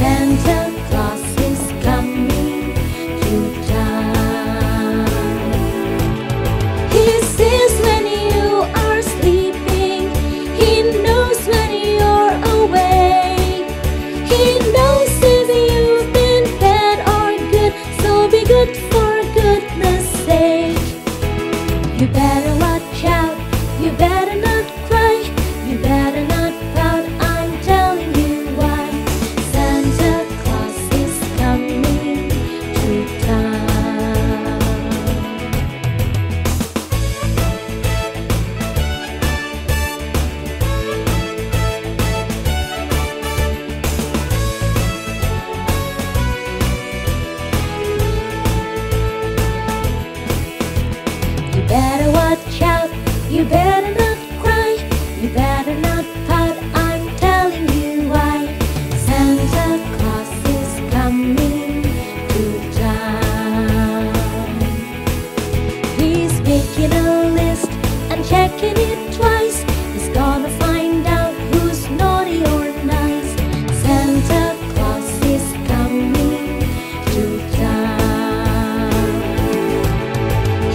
Santa Claus is coming to town. He sees when you are sleeping. He knows when you're awake. He knows if you've been bad or good, so be good for goodness sake. You better watch out, you better not cry, you better not pout, I'm telling you why. Santa Claus is coming to town. You better watch out, you better not cry, you better not pout, I'm telling you why. Santa Claus is coming to town. He's making a list and checking it twice. He's gonna find out who's naughty or nice. Santa Claus is coming to town.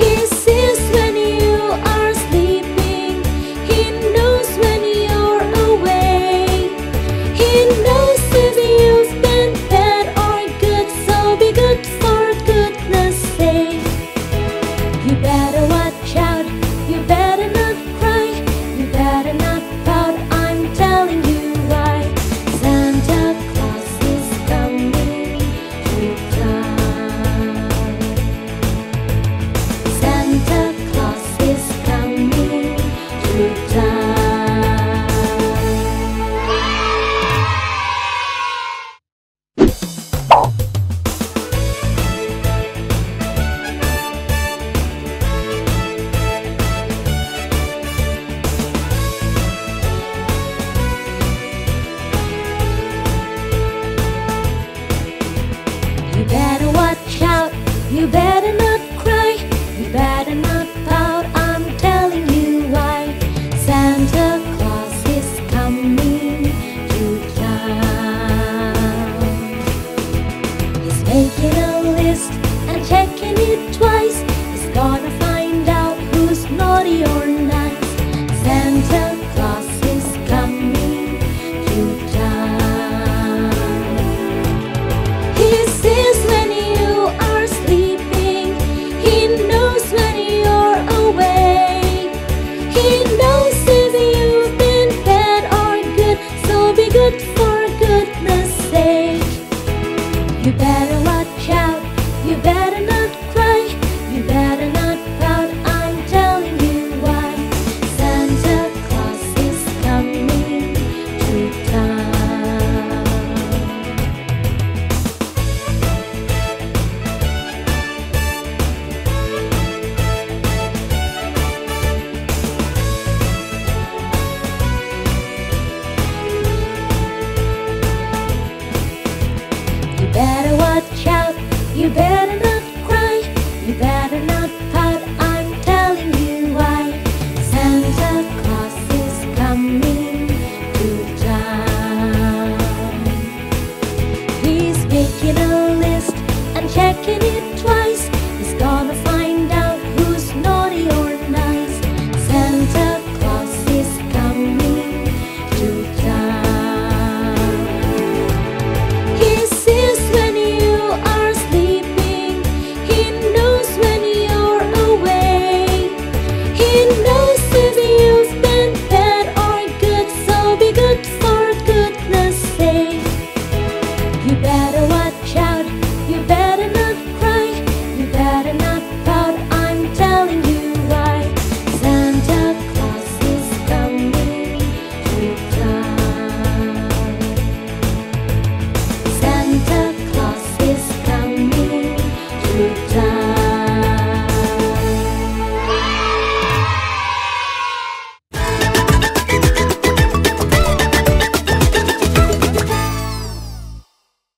He sees when you are sleeping. He knows when you're awake. He knows if you've been bad or good, so be good for goodness sake. You better watch out, you better not cry, you better not pout, I'm telling you why. Santa Claus is coming to town. Santa Claus is coming to town. You better watch out, you better not cry, you better not pout, I'm telling you why. Santa Claus is coming to town. He's making a list and checking it twice. He's gonna find out who's naughty or nice. Santa Claus is coming to town. He sees when you are sleeping. He knows when you're awake. He knows if you've been bad or good, so be good for goodness sake. You better watch out, you better not cry, you better not pout, I'm telling you why. Santa Claus is coming to town. You better watch out, you better not cry, you better not pout, I'm telling you why. Santa Claus is coming to town. He's making a list and checking it twice. He's gonna find out who's naughty or nice. Santa Claus is coming to town. He sees when you are sleeping. He knows when you're awake. He knows if you've been bad or good, so be good for goodness sake. You better